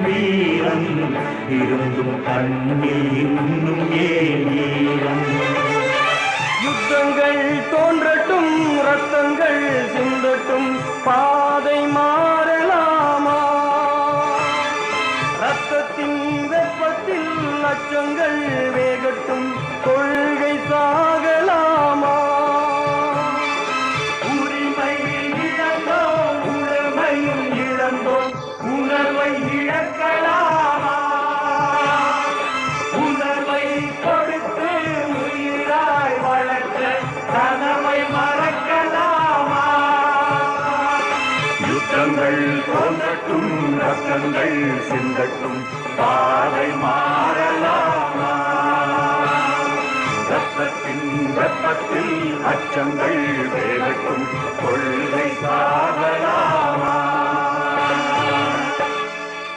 வீரன் இருந்தும் கண்ணில் இன்னும் ஏன் ஈரம்? யுத்தங்கள் தோன்றட்டும், ரத்தங்கள் சிந்தட்டும், பாதை மாறலாமா? ரத்தத்தின் வெப்பத்தில் அச்சங்கள் வேகட்டும், கொள்கை சாகலாமா? உரிமை இழந்தோம், உரிமையும் இழந்தோம், உணர்வை இழக்கலாமா? உணர்வை கொடுத்து உயிராய் வளர்த்த கனவை மறக்கலாமா? யுத்தங்கள் தோன்றட்டும், ரத்தங்கள் சிந்தட்டும், பாதை மாறலாமா? ரத்தத்தின் வெப்பத்தில் அச்சங்கள் வேகட்டும், கொள்கை சாகலாமா?